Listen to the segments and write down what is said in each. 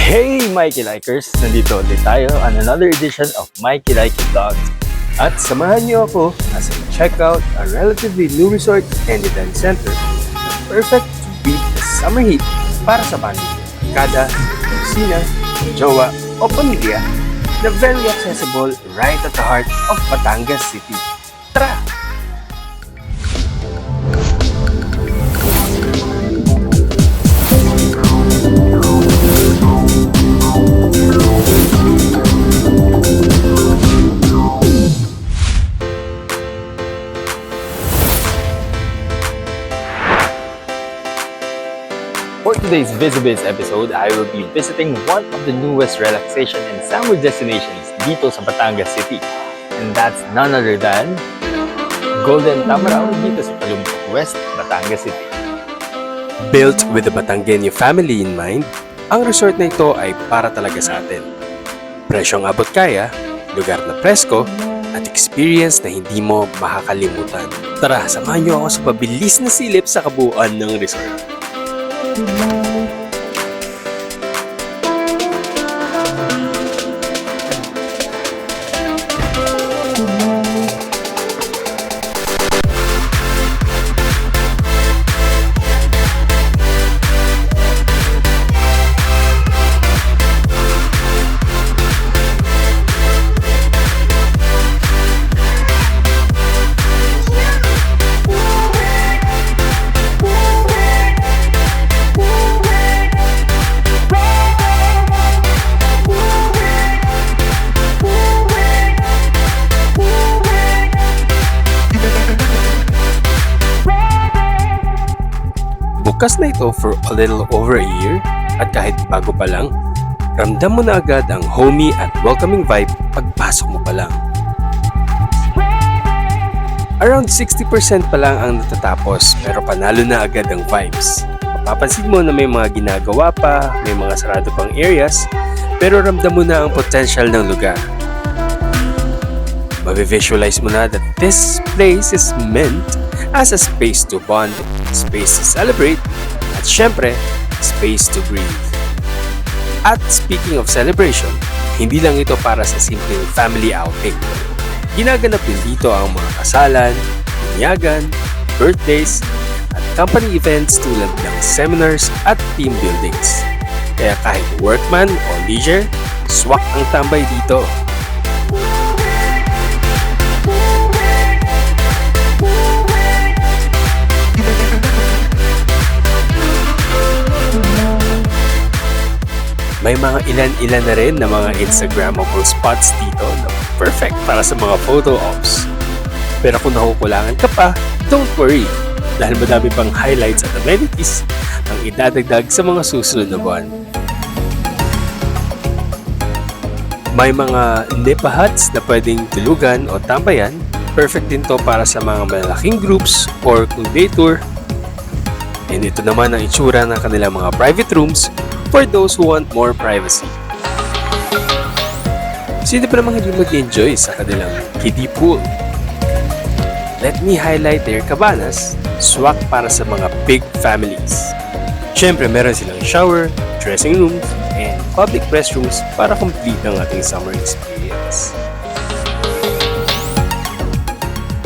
Hey Mikey Likers! Nandito ulit tayo on another edition of Mikey Likey Vlogs. At samahan niyo ako as I check out a relatively new resort and event center na perfect to beat the summer heat para sa pamilya, kada, kusina, jowa o pamilya na very accessible right at the heart of Batangas City. Tara! For today's VisiBiz episode, I will be visiting one of the newest relaxation and summer destinations dito sa Batangas City. And that's none other than Golden Tamaraw dito sa Talumpok West, Batangas City. Built with the Batanggenyo family in mind, ang resort na ito ay para talaga sa atin. Presyong abot kaya, lugar na presko, at experience na hindi mo makakalimutan. Tara, samahan niyo ako sa pabilis na silip sa kabuuan ng resort. Bukas na ito for a little over a year at kahit bago pa lang, ramdam mo na agad ang homey at welcoming vibe pagpasok mo pa lang. Around 60% pa lang ang natatapos pero panalo na agad ang vibes. Mapapansin mo na may mga ginagawa pa, may mga sarado pang areas, pero ramdam mo na ang potential ng lugar. Mavivisualize mo na that this place is meant as a space to bond, space to celebrate, at syempre, space to breathe. At speaking of celebration, hindi lang ito para sa simpleng family outing. Ginaganap din dito ang mga kasalan, bunyagan, birthdays, at company events tulad ng seminars at team buildings. Kaya kahit workman o leisure, swak ang tambay dito. May mga ilan-ilan na rin na mga Instagrammable spots dito na perfect para sa mga photo ops. Pero kung nakukulangan ka pa, don't worry dahil madami pang highlights at amenities ang idadagdag sa mga susunod na buwan. May mga nipa huts na pwedeng tulugan o tambayan. Perfect din to para sa mga malaking groups or kung day tour. And ito naman ang itsura ng kanilang mga private rooms for those who want more privacy. Sino pa namang hindi mag-enjoy sa kanilang kiddie pool? Let me highlight their cabanas, swak para sa mga big families. Siyempre meron silang shower, dressing rooms, and public restrooms para complete ang ating summer experience.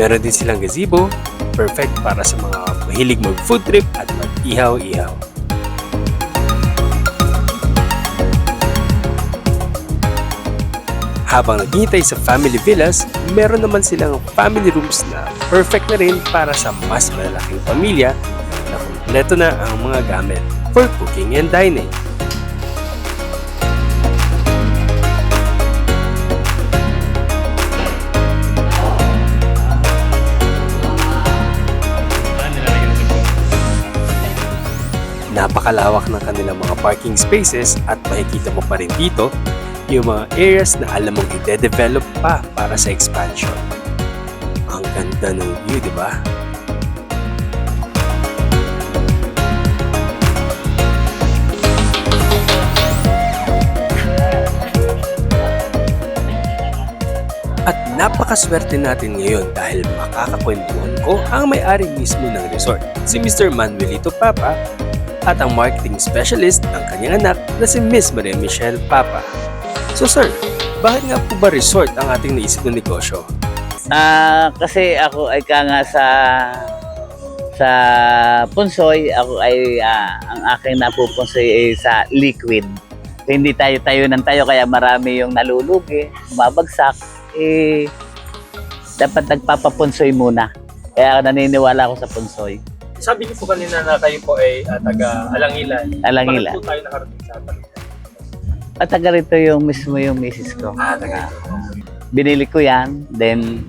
Meron din silang gazebo, perfect para sa mga mahilig mag-food trip at mag-ihaw-ihaw. Habang naghihintay sa family villas, meron naman silang family rooms na perfect na rin para sa mas malalaking pamilya na kumpleto na ang mga gamit for cooking and dining. Napakalawak ng kanilang mga parking spaces at makikita mo pa rin dito yung mga areas na alam mong ide-develop pa para sa expansion. Ang ganda ng view, di ba? At napakaswerte natin ngayon dahil makakakwentuhan ko ang may-ari mismo ng resort, si Mr. Manuelito Papa, at ang marketing specialist ng kanyang anak na si Miss Maria Michelle Papa. So sir, bakit nga po ba resort ang ating naisip ng negosyo? Kasi ako ay nga sa Punsoy, ako ay ang aking napupunsoy ay sa liquid. Hindi tayo ng tayo kaya marami yung nalulugi, bumabagsak. Dapat nagpapapunsoy muna. Kaya naniniwala ako sa Punsoy. Sabi niyo po kanina na kayo po ay taga Alangilan. Alangilan. Bakit po tayo nakarating sa Alangilan? At taga rito yung mismo yung misis ko. Binili ko yan, then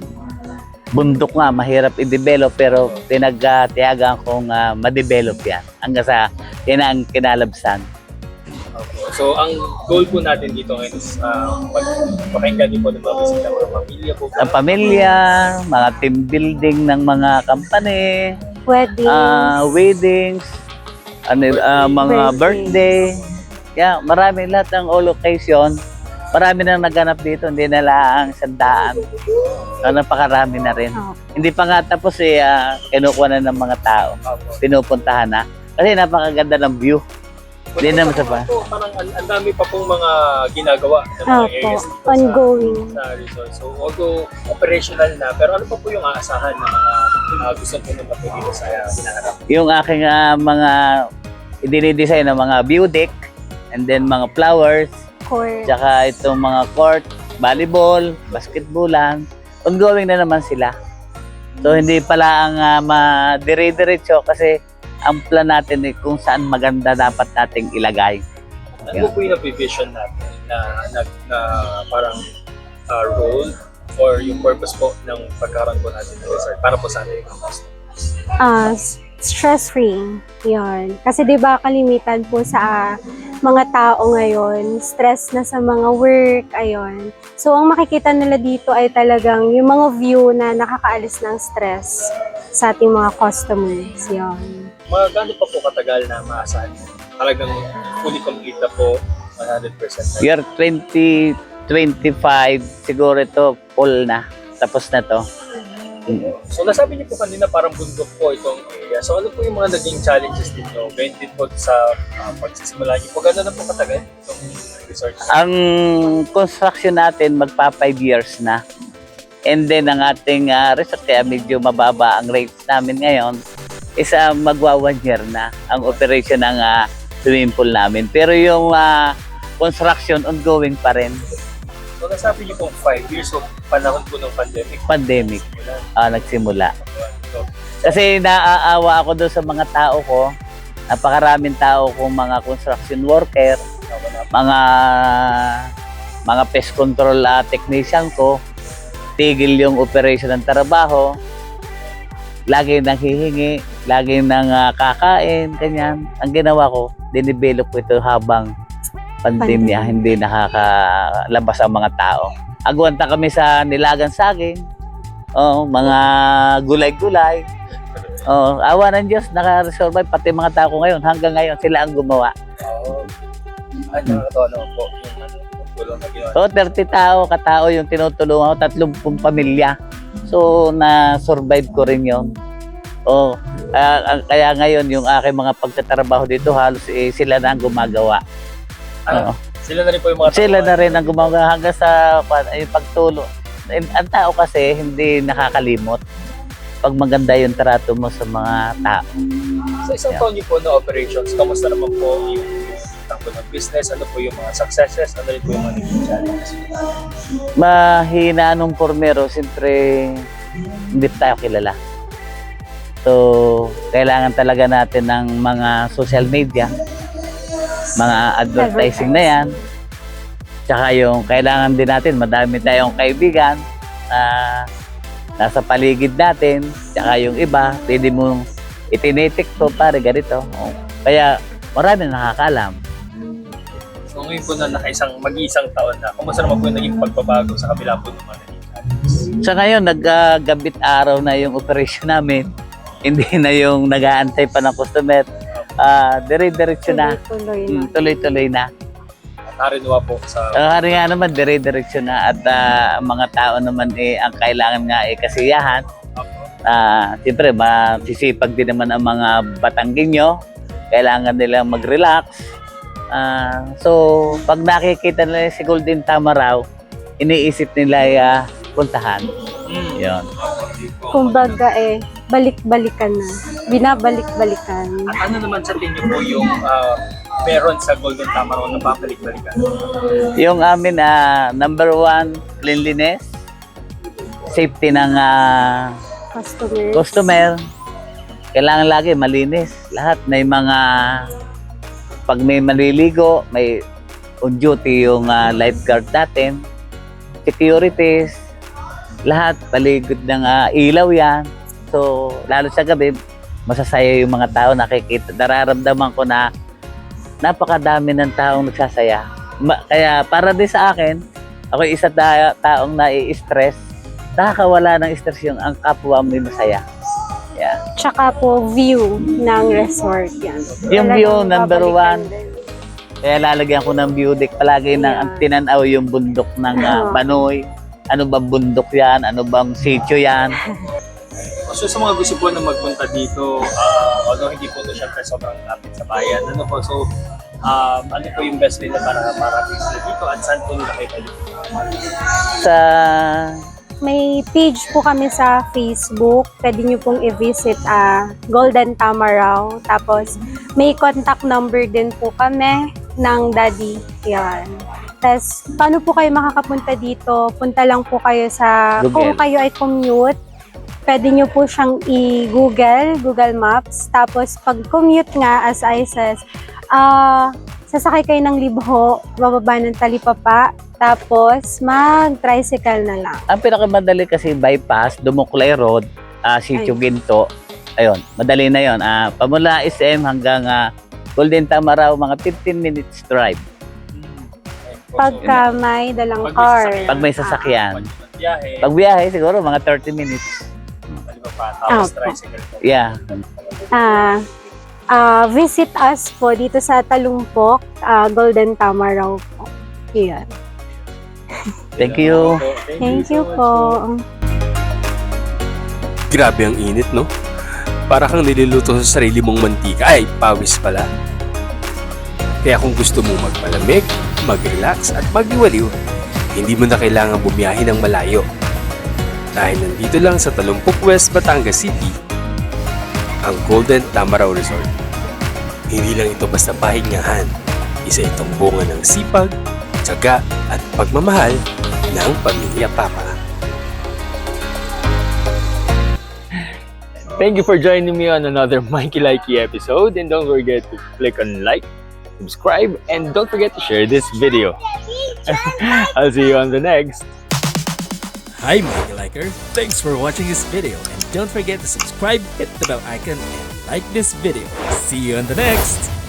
bundok nga, mahirap i-develop pero pinagtiyagaan kong ma-develop yan hanggang sa kinalabsan. So, ang goal po natin dito ngayon is pakinggan niyo po ng mga bisita, mga pamilya po. Ang pamilya, mga team building ng mga company, weddings, mga birthday. Yeah, marami lahat ng all occasion. Marami nang naganap dito, hindi na lang sandaan. Napakarami na rin. Hindi pa nga tapos kinukuha na ng mga tao. Pinupuntahan na. Kasi napakaganda ng view. Hindi naman sa pa. Parang ang dami pa pong mga ginagawa sa mga areas dito ongoing. sa resort. So, although operational na, pero ano pa po yung aasahan ng mga gusto pumunta po dito sa hinaharap? Yung aking mga dinidesign ng mga view deck, and then mga flowers, Court. tsaka itong mga court, volleyball, basketballan, ongoing na naman sila. So hindi pala ang dire-diretso kasi ang plan natin ay kung saan maganda dapat nating ilagay. Ano po yung vision natin na parang role or yung purpose po ng pagkaroon po natin ng resort para po sa ating mga customers? Stress-free. Yun. Kasi 'di ba kalimitan po sa mga tao ngayon, stress na sa mga work, ayun. So ang makikita nila dito ay talagang yung mga view na nakakaalis ng stress sa ating mga customers. Yun. Mga gaano pa po katagal na maasahan? Talagang fully complete na po 100%. Year 2025 siguro ito full na. Tapos na to. So nasabi niyo po kanina parang bundok po itong area. So ano po yung mga naging challenges ninyo? Benefit po sa pagsisimula niyo po. Gano'n na po katagal itong resort? Ang construction natin magpa 5 years na. And then ang ating resort kaya medyo mababa ang rates namin ngayon is magwa 1 year na ang operation ng swimming pool namin. Pero yung construction ongoing pa rin. So nasabi niyo po 5 years of panahon po ng pandemic. Pandemic nagsimula. So, Kasi naaawa ako doon sa mga tao ko. Napakaraming tao kong mga construction worker, mga pest control technician ko. Tigil yung operation ng trabaho. Lagi nang hihingi, lagi nang kakain, ganyan. Ang ginawa ko, dinevelop ko ito habang pandemya, hindi nakakalabas ang mga tao. Agwanta kami sa nilagang saging, mga gulay-gulay. Awa ng Diyos, naka-survive pati mga tao ko ngayon. Hanggang ngayon, sila ang gumawa. ay, nakakatawa naman po yung tulong na ginawa. So, 30 katao yung tinutulungan ko, 30 pamilya. So, na-survive ko rin yun. Kaya ngayon, yung aking mga pagtatrabaho dito, halos sila na ang gumagawa. Sila na rin po yung mga Sila na rin ang gumagawa hanggang sa pagtulong. Ang tao kasi hindi nakakalimot pag maganda yung trato mo sa mga tao. Sa isang taon niyo po na operations, kamusta naman po yung takbo ng business? Ano po yung mga successes? Ano rin po yung mga naging challenges? Mahina nung pormero, siyempre hindi tayo kilala. So, kailangan talaga natin ng mga social media, mga advertising na yan. Tsaka yung kailangan din natin, madami tayong kaibigan na nasa paligid natin. Tsaka yung iba, pwede mong itinitik to, pare ganito. Kaya marami nakakalam. So ngayon po na mag-iisang taon na, kumusta naman po yung naging pagbabago sa kabila po ng mga naging challenges? Sa ngayon, naggabit araw na yung operation namin. Hindi na yung nag-aantay pa ng customer. Dire-diretso na. Tuloy-tuloy na. Narinuwa po sa... Hari nga naman, dire-diretso na. At ang mga tao naman, ang kailangan nga kasiyahan. Siyempre, masisipag din naman ang mga Batanggenyo. Kailangan nilang mag-relax. So, pag nakikita nila si Golden Tamaraw, iniisip nila puntahan. Yun. Kumbaga balik-balikan na. Binabalik-balikan. At ano naman sa tingin mo yung meron sa Golden Tamaraw na babalik-balikan? Yung amin, number 1, cleanliness. Safety ng Customers. customer. Kailangan lagi malinis. Lahat may mga, pag may maliligo, may on duty yung lifeguard natin. Securities. Lahat, paligid ng ilaw yan. So, lalo sa gabi, masasaya yung mga tao nakikita. Nararamdaman ko na napakadami ng taong nagsasaya. Kaya para din sa akin, ako isa taong nai-stress. Nakakawala ng stress yung ang kapwa mo masaya. Yeah. Tsaka po view ng resort yan. Yung Talagang view, number babalikan 1. din. Kaya lalagyan ko ng view deck. Palagi na ang tinanaw yung bundok ng Banoy. Ano bang bundok yan? Ano bang sitio yan? So sa mga gusto po na magpunta dito, although hindi po ito syempre sobrang lapit sa bayan, ano po, so ano po yung best way na para marating sila dito at saan po nila kayo pwede? Sa May page po kami sa Facebook. Pwede nyo pong i-visit Golden Tamaraw. Tapos may contact number din po kami ng Daddy. Yan. Tapos paano po kayo makakapunta dito? Punta lang po kayo sa, kung Google. kayo ay commute, pwede nyo po siyang Google Maps. Tapos pag commute nga, as I says, sasakay kayo ng Libho, bababa ng Talipapa, tapos mag-tricycle na lang. ang pinakamadali kasi bypass, Dumuklay Road, Sitio Ay. Ginto. Ayun, madali na yon. Pamula SM hanggang Golden Tamaraw, mga 15 minutes drive. Pagka may dalang Pag may car. sasakyan. Pag may sasakyan. Biyahe, Pag biyahe, siguro mga 30 minutes. tapos Opo. tricycle po. Yeah. Visit us po dito sa Talumpok, Golden Tamaraw po. Yan. Thank you. Thank you po. Grabe ang init, no? Para kang niluluto sa sarili mong mantika. Ay, pawis pala. Kaya kung gusto mo magpalamig, mag-relax at magdiwaliw, hindi mo na kailangan bumiyahe ng malayo. Dahil nandito lang sa Talumpok West, Batangas City, ang Golden Tamaraw Resort. Hindi lang ito basta pahingahan. Isa itong bunga ng sipag, tiyaga at pagmamahal ng Pamilya Papa. Thank you for joining me on another Mikey Likey episode, and don't forget to click on like, subscribe, and don't forget to share this video. I'll see you on the next. Hi Mikey Liker, thanks for watching this video and don't forget to subscribe, hit the bell icon and like this video. See you on the next!